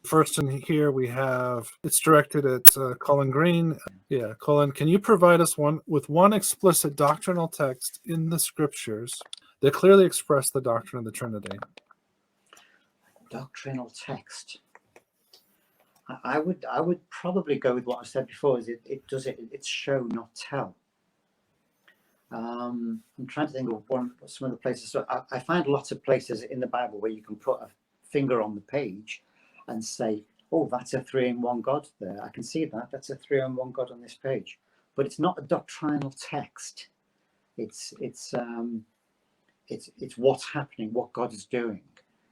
First in here we have, it's directed at Colin Green. Yeah, Colin, can you provide us with one explicit doctrinal text in the scriptures that clearly express the doctrine of the Trinity? Doctrinal text. I would probably go with what I said before. Is it's show not tell. I'm trying to think of some of the places. So I find lots of places in the Bible where you can put a finger on the page and say, "Oh, that's a 3-in-1 God there. I can see that. That's a 3-in-1 God on this page." But it's not a doctrinal text. It's what's happening, what God is doing,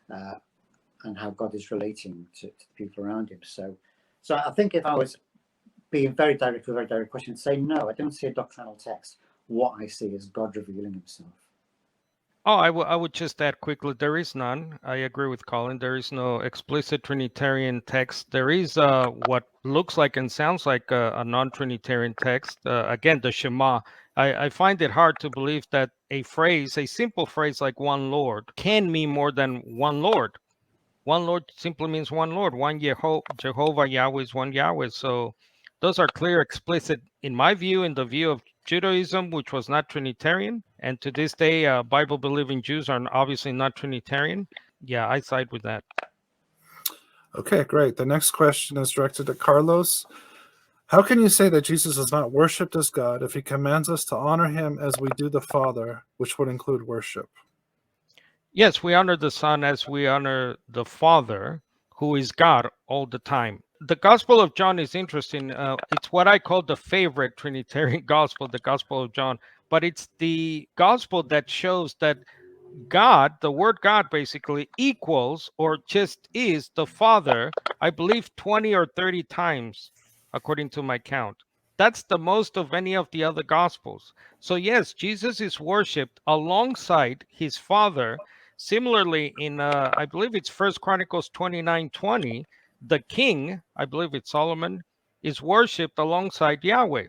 and how God is relating to the people around him. So I think if I was being very direct with a very direct question, say no, I don't see a doctrinal text. What I see is God revealing himself. Oh, I would just add quickly, there is none. I agree with Colin. There is no explicit Trinitarian text. There is what looks like and sounds like a non-Trinitarian text. Again, the Shema. I find it hard to believe that a simple phrase like one Lord, can mean more than one Lord. One Lord simply means one Lord. One Jehovah, Yahweh is one Yahweh. So those are clear, explicit, in my view, in the view of Judaism, which was not Trinitarian. And to this day, Bible-believing Jews are obviously not Trinitarian. Yeah, I side with that. Okay, great. The next question is directed to Carlos. How can you say that Jesus is not worshipped as God if he commands us to honor him as we do the Father, which would include worship? Yes, we honor the Son as we honor the Father, who is God all the time. The Gospel of John is interesting. It's what I call the favorite Trinitarian Gospel, the Gospel of John. But it's the Gospel that shows that God, the word God basically, equals or just is the Father, I believe 20 or 30 times, according to my count. That's the most of any of the other Gospels. So yes, Jesus is worshipped alongside his Father. Similarly, in I believe it's 1 Chronicles 29:20, the king, I believe it's Solomon, is worshipped alongside Yahweh.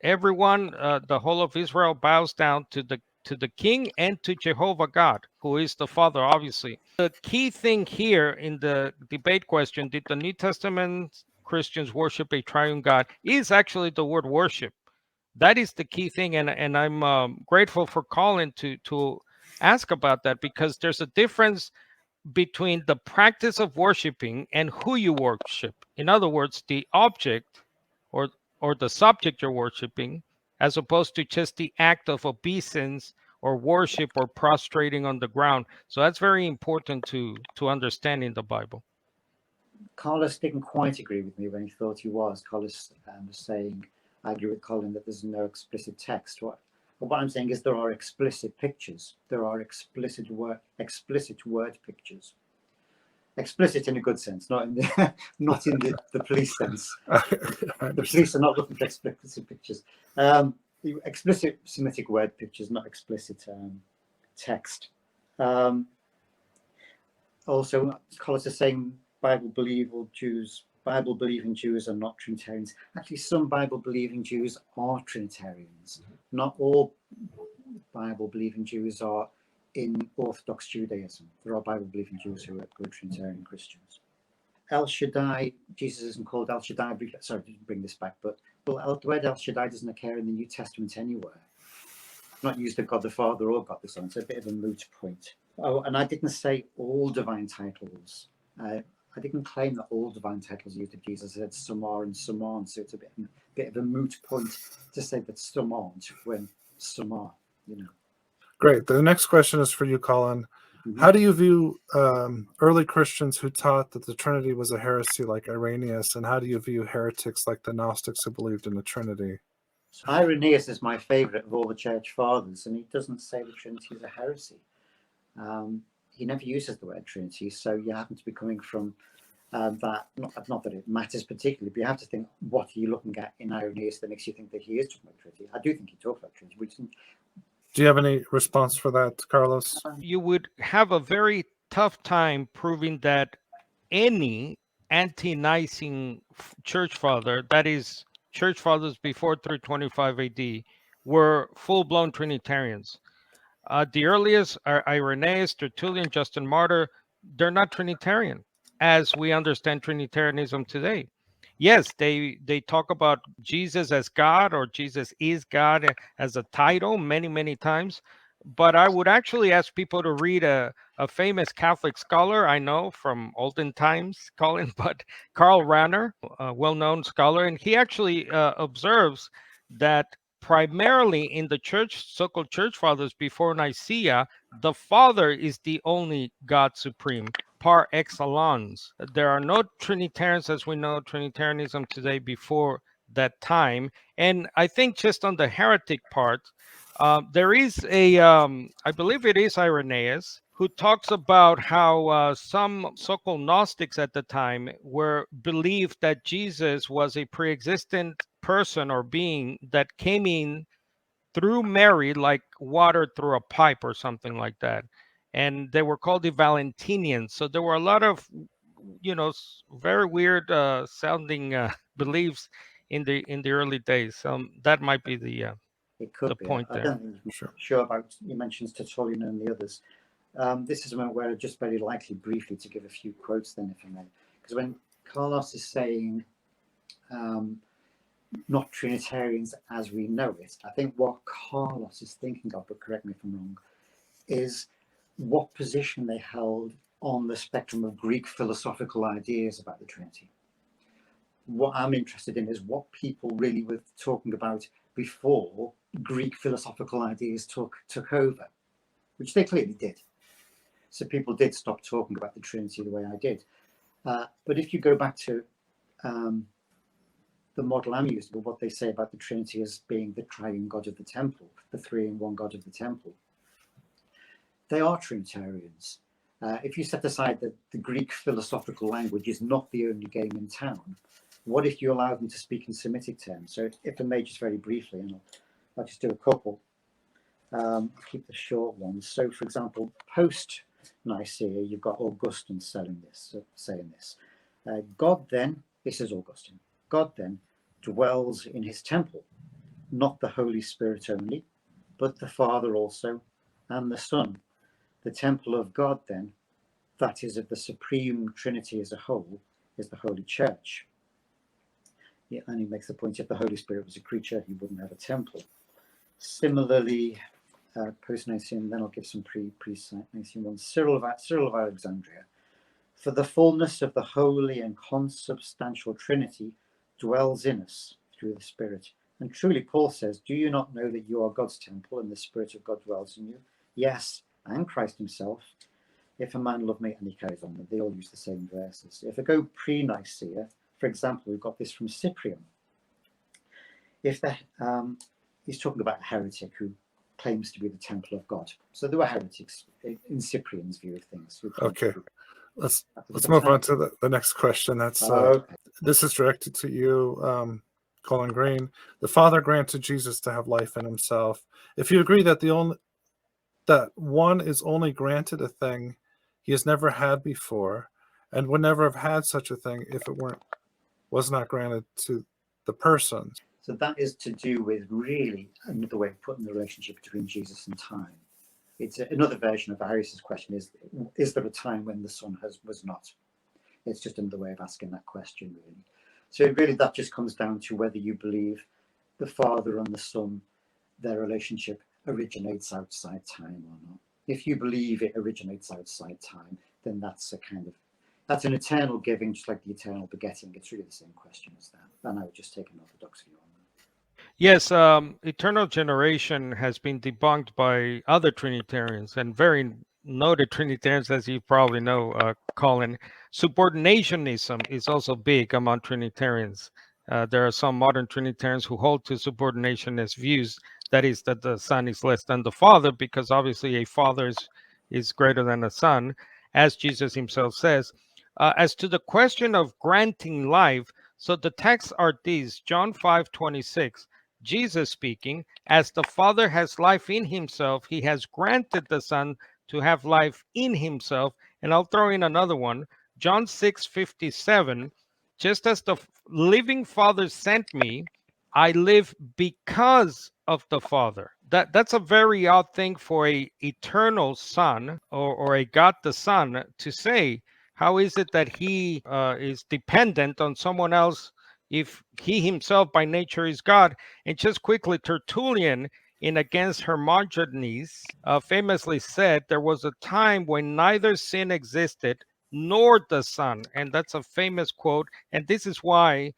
Everyone, the whole of Israel bows down to the king and to Jehovah God, who is the Father, obviously. The key thing here in the debate question, did the New Testament Christians worship a triune God, is actually the word worship. That is the key thing, and I'm grateful for Colin to ask about that, because there's a difference between the practice of worshiping and who you worship. In other words, the object or the subject you're worshiping, as opposed to just the act of obeisance or worship or prostrating on the ground. So that's very important to understand in the Bible. Carlos didn't quite agree with me when he thought he was. Carlos was saying, I agree with Colin that there's no explicit text. What I'm saying is there are explicit pictures. There are explicit word pictures. Explicit in a good sense, not in the police sense. The police are not looking for explicit pictures. Explicit Semitic word pictures, not explicit text. Also, Carlos is saying Bible-believing Jews are not Trinitarians. Actually, some Bible-believing Jews are Trinitarians. Not all Bible-believing Jews are in Orthodox Judaism. There are Bible-believing Jews who are good Trinitarian Christians. El Shaddai, Jesus isn't called El Shaddai. Sorry to bring this back, but the word El Shaddai doesn't occur in the New Testament anywhere. Not used of God the Father or God the Son. It's a bit of a moot point. Oh, and I didn't say all divine titles. I didn't claim that all divine titles used of Jesus. I said some are and some aren't. So it's a bit of a moot point to say that some aren't when some are, you know. Great. The next question is for you, Colin. Mm-hmm. How do you view early Christians who taught that the Trinity was a heresy like Irenaeus, and how do you view heretics like the Gnostics who believed in the Trinity? So Irenaeus is my favorite of all the church fathers, and he doesn't say the Trinity is a heresy. He never uses the word Trinity, so you happen to be coming from that. Not that it matters particularly, but you have to think, what are you looking at in Irenaeus that makes you think that he is talking about Trinity? I do think he talks about Trinity. Do you have any response for that, Carlos? You would have a very tough time proving that any anti-Nicene church father, that is, church fathers before 325 AD, were full-blown Trinitarians. The earliest are Irenaeus, Tertullian, Justin Martyr. they're not Trinitarian as we understand Trinitarianism today. Yes, they talk about Jesus as God or Jesus is God as a title many times, but I would actually ask people to read a famous Catholic scholar I know from olden times, Colin, but Karl Rahner, a well-known scholar, and he actually observes that primarily in the church, so-called church fathers before Nicaea, the Father is the only God supreme par excellence. There are no Trinitarians as we know Trinitarianism today before that time. And I think just on the heretic part, there is I believe it is Irenaeus, who talks about how some so-called Gnostics at the time were believed that Jesus was a pre-existent person or being that came in through Mary like water through a pipe or something like that. And they were called the Valentinians. So there were a lot of, very weird sounding beliefs in the early days. That might be It could the be. point I there. don't think you're Sure. sure about, you mentioned Tertullian and the others. This is a moment where I'd just very likely briefly to give a few quotes then, if I may. Because when Carlos is saying not Trinitarians as we know it, I think what Carlos is thinking of, but correct me if I'm wrong, is what position they held on the spectrum of Greek philosophical ideas about the Trinity. What I'm interested in is what people really were talking about before Greek philosophical ideas took over, which they clearly did. So people did stop talking about the Trinity the way I did. But if you go back to the model I'm using, what they say about the Trinity as being the triune God of the temple, the three in one God of the temple, they are Trinitarians. If you set aside that the Greek philosophical language is not the only game in town, what if you allow them to speak in Semitic terms? So if I may just very briefly, and I'll just do a couple, I'll keep the short ones. So for example, post Nicaea, you've got Augustine saying this. God then, this is Augustine, God then dwells in his temple, not the Holy Spirit only, but the Father also and the Son. The temple of God then, that is of the Supreme Trinity as a whole, is the Holy Church. Yeah, and he makes the point, if the Holy Spirit was a creature, he wouldn't have a temple. Similarly, post-Nicene, then I'll give some pre-Nicene ones. Cyril of Alexandria. For the fullness of the holy and consubstantial Trinity dwells in us through the Spirit. And truly, Paul says, do you not know that you are God's temple and the Spirit of God dwells in you? Yes, and Christ himself. If a man love me, and he carries on, they all use the same verses. If I go pre-Nicaea, for example, we've got this from Cyprian. If he's talking about a heretic who claims to be the temple of God. So there were heretics in Cyprian's view of things. Okay, let's move on to the next question. That's okay. This is directed to you, Colin Green. The Father granted Jesus to have life in himself. If you agree that one is only granted a thing he has never had before, and would never have had such a thing if it was not granted to the person. So that is to do with really another way of putting the relationship between Jesus and time. It's another version of Arius's question: is there a time when the Son was not? It's just another way of asking that question, really. So really, that just comes down to whether you believe the Father and the Son, their relationship originates outside time or not. If you believe it originates outside time, then that's an eternal giving, just like the eternal begetting. It's really the same question as that. And I would just take an orthodox view on that. Yes, eternal generation has been debunked by other Trinitarians and very noted Trinitarians, as you probably know, Colin. Subordinationism is also big among Trinitarians. There are some modern Trinitarians who hold to subordinationist views, that is, that the Son is less than the Father, because obviously a Father is greater than a Son, as Jesus himself says. As to the question of granting life, so the texts are these: John 5:26. Jesus speaking, as the Father has life in himself, he has granted the Son to have life in himself. And I'll throw in another one, John 6:57, just as the living Father sent me, I live because of the Father. that's a very odd thing for a eternal son or a God the Son to say. How is it that he is dependent on someone else if he himself by nature is God? And just quickly, Tertullian in Against Hermogenes famously said there was a time when neither sin existed nor the Son. And that's a famous quote. And this is why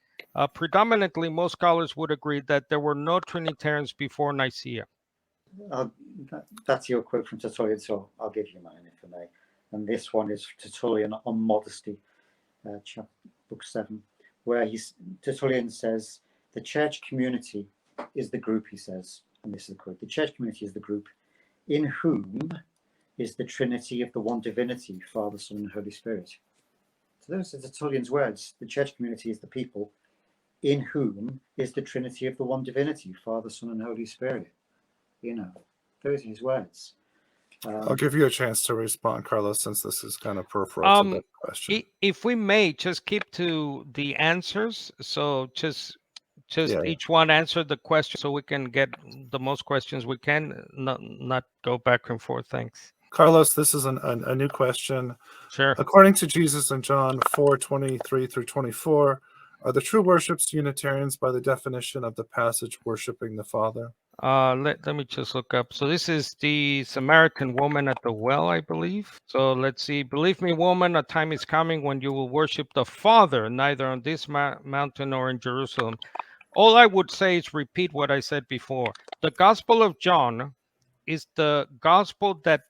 predominantly most scholars would agree that there were no Trinitarians before Nicaea. That's your quote from Tertullian, so I'll give you mine if I may. And this one is Tertullian on modesty, book 7, where Tertullian says, the church community is the group, he says, and this is the quote, the church community is the group in whom is the Trinity of the one divinity, Father, Son, and Holy Spirit. So those are Tertullian's words. The church community is the people in whom is the Trinity of the one divinity, Father, Son, and Holy Spirit. You know, those are his words. I'll give you a chance to respond, Carlos, since this is kind of peripheral to the question. If we may, just keep to the answers. So just Yeah. each one answer the question so we can get the most questions we can, not go back and forth. Thanks. Carlos, this is a new question. Sure. According to Jesus in John 4:23 through 24, are the true worships Unitarians by the definition of the passage worshiping the Father? Let me just look up. So this is the Samaritan woman at the well, I believe. So let's see. Believe me, woman, a time is coming when you will worship the Father, neither on this mountain nor in Jerusalem. All I would say is repeat what I said before. The Gospel of John is the gospel that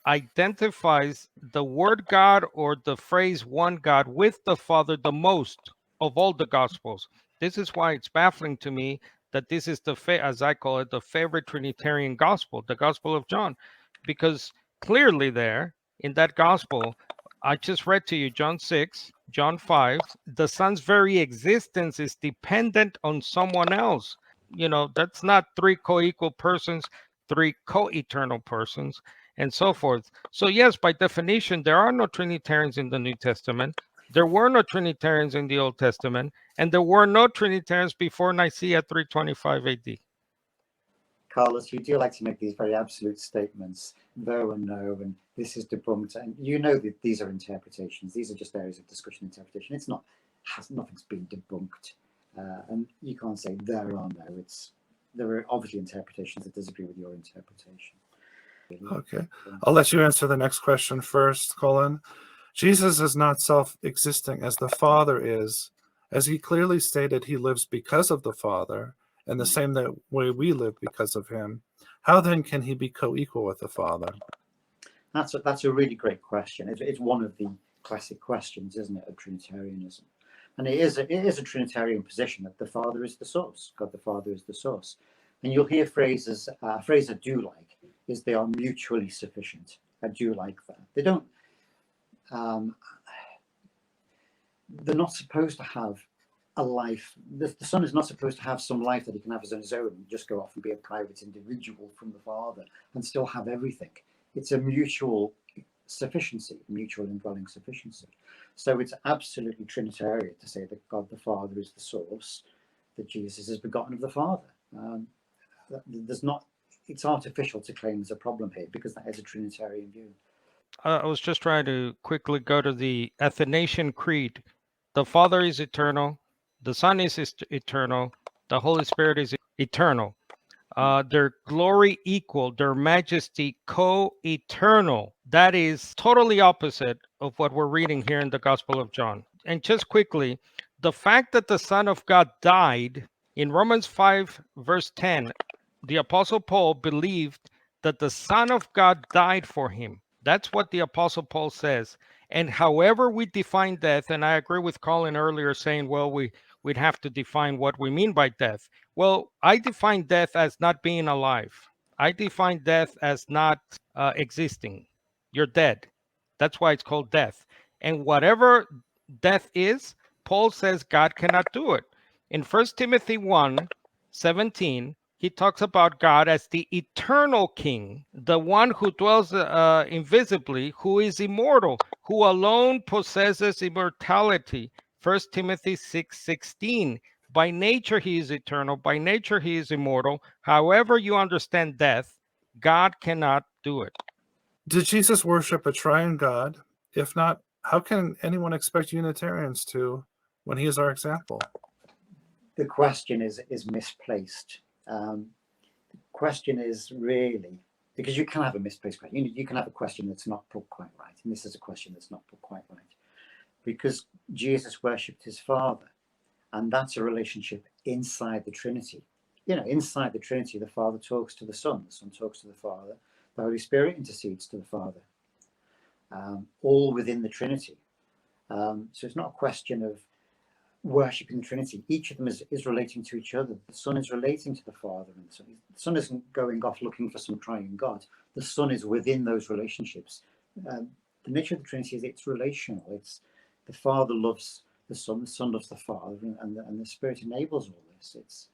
identifies the word God or the phrase one God with the Father the most of all the gospels. This is why it's baffling to me that this is as I call it, the favorite Trinitarian gospel, the Gospel of John, because clearly there in that gospel, I just read to you John 6, John 5, the Son's very existence is dependent on someone else. You know, that's not three co-equal persons, three co-eternal persons, and so forth. So yes, by definition, there are no Trinitarians in the New Testament. There were no Trinitarians in the Old Testament, and there were no Trinitarians before Nicaea 325 AD. Carlos, you do like to make these very absolute statements, though and no, and this is debunked. And you know that these are interpretations. These are just areas of discussion and interpretation. It's not, nothing's been debunked. And you can't say there or no. There are obviously interpretations that disagree with your interpretation. Okay. I'll let you answer the next question first, Colin. Jesus is not self-existing as the Father is, as he clearly stated he lives because of the Father, and the same way we live because of him. How then can he be co-equal with the Father? That's a really great question. It's one of the classic questions, isn't it, of Trinitarianism? And it is a Trinitarian position that the Father is the source. God the Father is the source. And you'll hear phrases, a phrase I do like is they are mutually sufficient. I do like that. They don't, they're not supposed to have a life. The Son is not supposed to have some life that he can have as his own and just go off and be a private individual from the Father and still have everything. It's a mutual sufficiency, mutual indwelling sufficiency. So it's absolutely Trinitarian to say that God the Father is the source, that Jesus is begotten of the Father. It's artificial to claim there's a problem here because that is a Trinitarian view. I was just trying to quickly go to the Athanasian Creed. The Father is eternal, the Son is eternal, the Holy Spirit is eternal. Their glory equal, their majesty co-eternal. That is totally opposite of what we're reading here in the Gospel of John. And just quickly, the fact that the Son of God died in Romans 5, verse 10, the Apostle Paul believed that the Son of God died for him. That's what the Apostle Paul says. And however we define death, and I agree with Colin earlier saying, well, we'd have to define what we mean by death. Well, I define death as not being alive. I define death as not existing. You're dead. That's why it's called death. And whatever death is, Paul says God cannot do it. In 1 Timothy 1:17, he talks about God as the eternal king, the one who dwells invisibly, who is immortal, who alone possesses immortality. 1 Timothy 6:16. By nature, he is eternal. By nature, he is immortal. However you understand death, God cannot do it. Did Jesus worship a triune God? If not, how can anyone expect Unitarians to when he is our example? The question is misplaced. The question is really, because you can have a misplaced question. You can have a question that's not put quite right. And this is a question that's not put quite right. Because Jesus worshipped his Father. And that's a relationship inside the Trinity. You know, inside the Trinity, the Father talks to the Son talks to the Father, the Holy Spirit intercedes to the Father, all within the Trinity. So it's not a question of worshipping the Trinity. Each of them is relating to each other. The Son is relating to the Father, and the Son isn't going off looking for some triune God. The Son is within those relationships. The nature of the Trinity is it's relational. It's the Father loves the Son loves the Father, and the Spirit enables all this. It's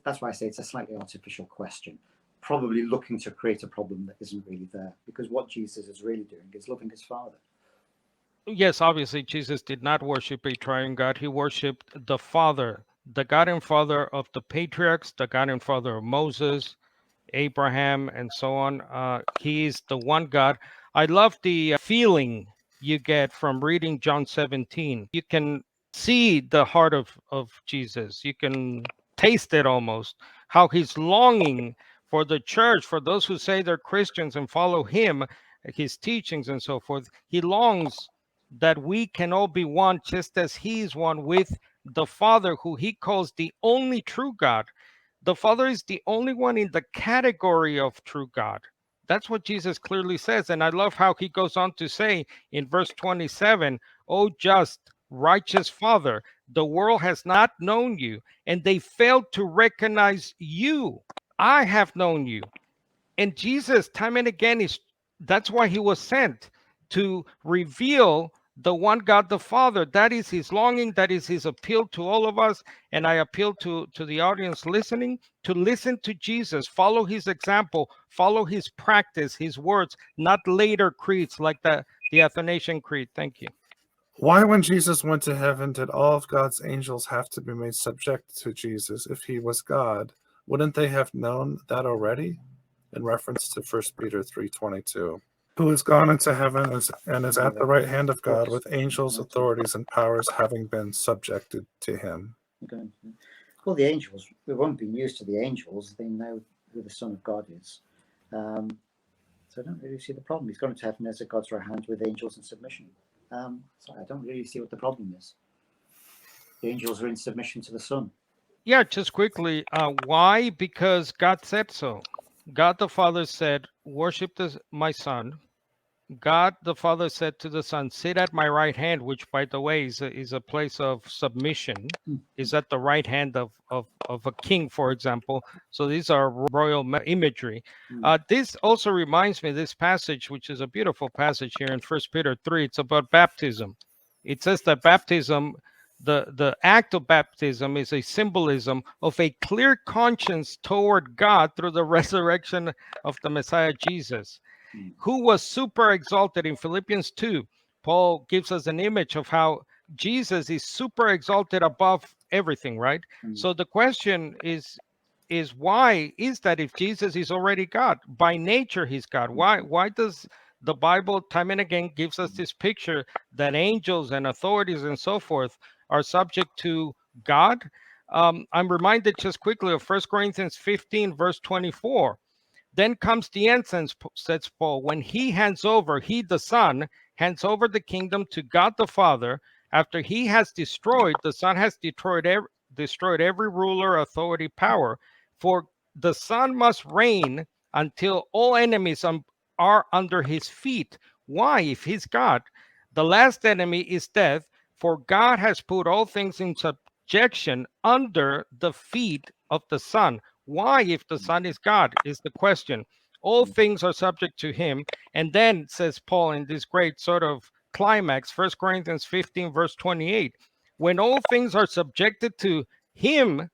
that's why I say it's a slightly artificial question, probably looking to create a problem that isn't really there, because what Jesus is really doing is loving his Father. Yes, obviously, Jesus did not worship a triune God. He worshiped the Father, the God and Father of the patriarchs, the God and Father of Moses, Abraham, and so on. He is the one God. I love the feeling you get from reading John 17. You can see the heart of Jesus. You can taste it almost, how he's longing for the church, for those who say they're Christians and follow him, his teachings and so forth. He longs that we can all be one, just as he is one with the Father, who he calls the only true God. The Father is the only one in the category of true God. That's what Jesus clearly says. And I love how he goes on to say in verse 27, "O just, righteous Father, the world has not known you, and they failed to recognize you. I have known you." And Jesus, time and again, that's why he was sent, to reveal the one God the Father. That is his longing, that is his appeal to all of us. And I appeal to the audience listening to listen to Jesus, follow his example, follow his practice, his words, not later creeds like the Athanasian Creed. Thank you. Why, when Jesus went to heaven, did all of God's angels have to be made subject to Jesus? If he was God, wouldn't they have known that already? In reference to 1 Peter 3:22. Who has gone into heaven and is at the right hand of God, with angels, authorities, and powers having been subjected to him. Okay. Well, the angels, we won't be news to the angels. They know who the Son of God is. So I don't really see the problem. He's gone into heaven as at God's right hand with angels in submission. So I don't really see what the problem is. The angels are in submission to the Son. Yeah, just quickly. Why? Because God said so. God the Father said, "Worship my Son." God the Father said to the Son, "Sit at my right hand," which, by the way, is a place of submission, is at the right hand of a king, for example. So these are royal imagery. This also reminds me, this passage, which is a beautiful passage here in 1 Peter 3, it's about baptism. It says that baptism, the act of baptism, is a symbolism of a clear conscience toward God through the resurrection of the Messiah Jesus, who was super exalted. In Philippians 2, Paul gives us an image of how Jesus is super exalted above everything, right? So the question is why is that, if Jesus is already God? By nature, he's God. Why does the Bible time and again gives us this picture that angels and authorities and so forth are subject to God? I'm reminded just quickly of 1 Corinthians 15, verse 24. Then comes the end, says Paul, when he, the Son, hands over the kingdom to God the Father. After he has destroyed, the Son has destroyed every ruler, authority, power. For the Son must reign until all enemies are under his feet. Why? If he's God, the last enemy is death, for God has put all things in subjection under the feet of the Son. Why, if the Son is God, is the question. All things are subject to him. And then, says Paul in this great sort of climax, 1 Corinthians 15, verse 28, when all things are subjected to him,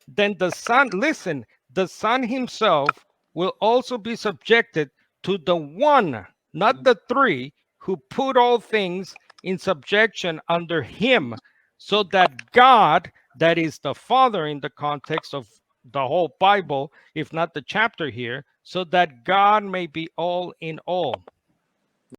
then the Son, listen, the Son himself will also be subjected to the one, not the three, who put all things in subjection under him. so that God, that is the Father in the context of the whole Bible, if not the chapter here, so that God may be all in all.